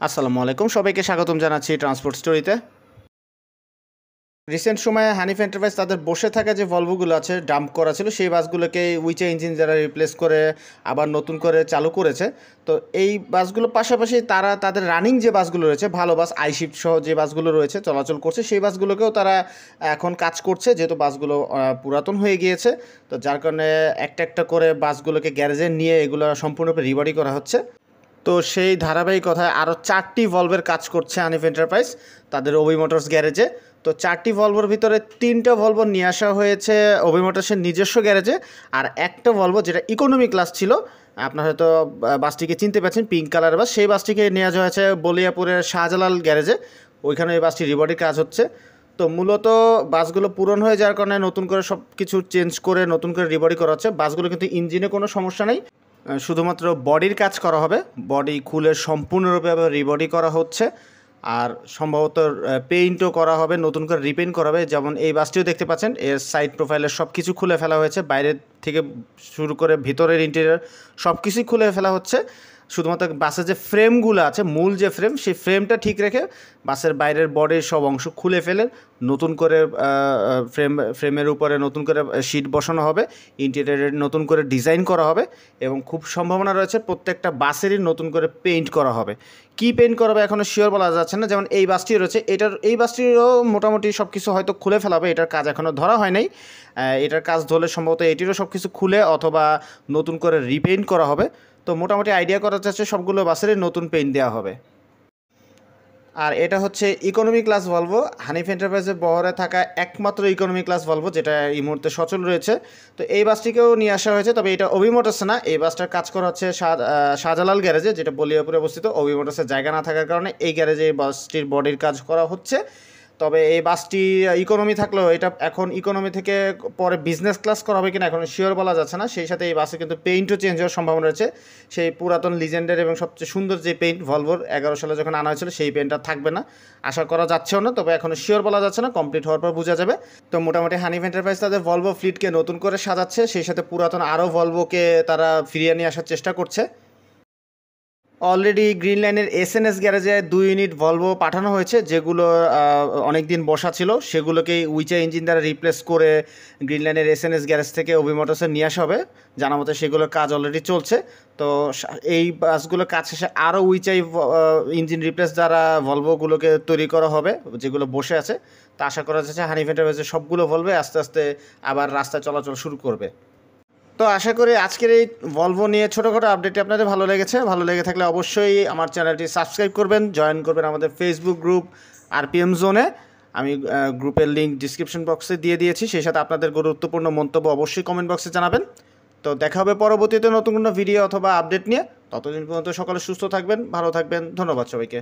আসসালামু আলাইকুম, সবাইকে স্বাগতম জানাচ্ছি ট্রান্সপোর্ট স্টোরিতে। রিসেন্ট সময়ে হানিফ এন্টারপ্রাইজ তাদের বসে থাকা যে ভলভোগুলো আছে ডাম্প করা ছিল, সেই বাসগুলোকে উইচা ইঞ্জিন যারা রিপ্লেস করে আবার নতুন করে চালু করেছে। তো এই বাসগুলো পাশাপাশি তারা তাদের রানিং যে বাসগুলো রয়েছে, ভালো বাস আইশিফট সহ যে বাসগুলো রয়েছে চলাচল করছে, সেই বাসগুলোকেও তারা এখন কাজ করছে, যেহেতু বাসগুলো পুরাতন হয়ে গিয়েছে। তো যার কারণে একটা একটা করে বাসগুলোকে গ্যারেজে নিয়ে এগুলো সম্পূর্ণরূপে রিবডি করা হচ্ছে। তো সেই ধারাবাহিকতায় আরও 4টি ভলভের কাজ করছে হানিফ এন্টারপ্রাইজ তাদের অভি মোটরস গ্যারেজে। তো 4টি ভলভোর ভিতরে 3টা ভলভো নিয়ে আসা হয়েছে অভি মোটরসের নিজস্ব গ্যারেজে, আর একটা ভলভো যেটা ইকোনমি ক্লাস ছিল, আপনার হয়তো বাসটিকে চিনতে পারছেন, পিঙ্ক কালারের বাস, সেই বাসটিকে নিয়ে যাওয়া হয়েছে বলিয়াপুরের শাহজালাল গ্যারেজে। ওইখানে এই বাসটি রিবডির কাজ হচ্ছে। তো মূলত বাসগুলো পুরনো হয়ে যাওয়ার কারণে নতুন করে সব কিছু চেঞ্জ করে নতুন করে রিবডি করা হচ্ছে। বাসগুলো কিন্তু ইঞ্জিনে কোনো সমস্যা নেই, শুধুমাত্র বডির কাজ করা হবে। বডি খুলে সম্পূর্ণরূপে রিবডি করা হচ্ছে, আর সম্ভবত পেইন্টও করা হবে, নতুন করে রিপেইন্ট করা হবে। যেমন এই বাসটিও দেখতে পাচ্ছেন, এর সাইড প্রোফাইলের সব কিছু খুলে ফেলা হয়েছে, বাইরের থেকে শুরু করে ভিতরের ইন্টেরিয়র সব কিছুই খুলে ফেলা হচ্ছে। শুধুমাত্র বাসের যে ফ্রেমগুলো আছে, মূল যে ফ্রেম, সেই ফ্রেমটা ঠিক রেখে বাসের বাইরের বডির সব অংশ খুলে ফেলে নতুন করে ফ্রেমের উপরে নতুন করে শিট বসানো হবে, ইন্টেরিয়রের নতুন করে ডিজাইন করা হবে, এবং খুব সম্ভাবনা রয়েছে প্রত্যেকটা বাসেরই নতুন করে পেইন্ট করা হবে। কী পেইন্ট করা হবে এখনও শিওর বলা যাচ্ছে না। যেমন এই বাসটি রয়েছে, এই বাসটিরও মোটামুটি সব কিছু হয়তো খুলে ফেলা হবে, এটার কাজ এখনও ধরা হয় নাই। এটার কাজ ধরলে সম্ভবত এটিরও সব কিছু খুলে অথবা নতুন করে রিপেইন্ট করা হবে। তো মোটামুটি আইডিয়া করা যাচ্ছে সবগুলো বাসেরই নতুন পেইন্ট দেওয়া হবে। আর এটা হচ্ছে ইকোনমি ক্লাস ভলভো, হানিফ এন্টারপ্রাইজের বহরে থাকা একমাত্র ইকোনমি ক্লাস ভলভো যেটা এই মুহূর্তে সচল রয়েছে। তো এই বাসটিকেও নিয়ে আসা হয়েছে, তবে এটা অভি মোটরস না। এই বাসটার কাজ করা হচ্ছে শাহজালাল গ্যারেজে, যেটা বলিয়াপুরে অবস্থিত। অভি মোটরসের জায়গা না থাকার কারণে এই গ্যারেজে এই বাসটির বডির কাজ করা হচ্ছে। তবে এই বাসটি ইকোনমি থাকলেও এটা এখন ইকোনমি থেকে পরে বিজনেস ক্লাস করা হবে কিনা এখন শিওর বলা যাচ্ছে না। সেই সাথে এই বাসে কিন্তু পেইন্টও চেঞ্জ হওয়ার সম্ভাবনা রয়েছে। সেই পুরাতন লিজেন্ডের এবং সবচেয়ে সুন্দর যে পেইন্ট ভলভোর 11 সালে যখন আনা হয়েছিল, সেই পেইন্টটা থাকবে না, আশা করা যাচ্ছেও না। তবে এখনও শিওর বলা যাচ্ছে না, কমপ্লিট হওয়ার পর বোঝা যাবে। তো মোটামুটি হানিফ এন্টারপ্রাইজ তাদের ভলভো ফ্লিটকে নতুন করে সাজাচ্ছে, সেই সাথে পুরাতন আরও ভলভোকে তারা ফিরিয়ে নিয়ে আসার চেষ্টা করছে। অলরেডি গ্রিন লাইনের এসএনএস গ্যারেজে 2 ইউনিট ভলভো পাঠানো হয়েছে, যেগুলো অনেক দিন বসা ছিল, সেগুলোকেই উইচা ইঞ্জিন দ্বারা রিপ্লেস করে গ্রিন লাইনের এসএনএস গ্যারেজ থেকে অভি মোটরসে নিয়ে আসা হবে। জানা মতো সেগুলোর কাজ অলরেডি চলছে। তো এই বাসগুলোর কাজ শেষে আরও উইচাই ইঞ্জিন রিপ্লেস দ্বারা ভলভোগুলোকে তৈরি করা হবে, যেগুলো বসে আছে। তো আশা করা যাচ্ছে হানিফ এন্টারপ্রাইজের সবগুলো ভলভো আস্তে আস্তে আবার রাস্তায় চলাচল শুরু করবে। তো আশা করি আজকের এই ভলভো নিয়ে ছোটোখাটো আপডেটটি আপনাদের ভালো লেগেছে। ভালো লেগে থাকলে অবশ্যই আমার চ্যানেলটি সাবস্ক্রাইব করবেন, জয়েন করবেন আমাদের ফেসবুক গ্রুপ আরপিএম জোনে। আমি গ্রুপের লিঙ্ক ডিসক্রিপশন বক্সে দিয়ে দিয়েছি। সেই সাথে আপনাদের গুরুত্বপূর্ণ মন্তব্য অবশ্যই কমেন্ট বক্সে জানাবেন। তো দেখা হবে পরবর্তীতে নতুন কোনো ভিডিও অথবা আপডেট নিয়ে। ততদিন পর্যন্ত সকলে সুস্থ থাকবেন, ভালো থাকবেন। ধন্যবাদ সবাইকে।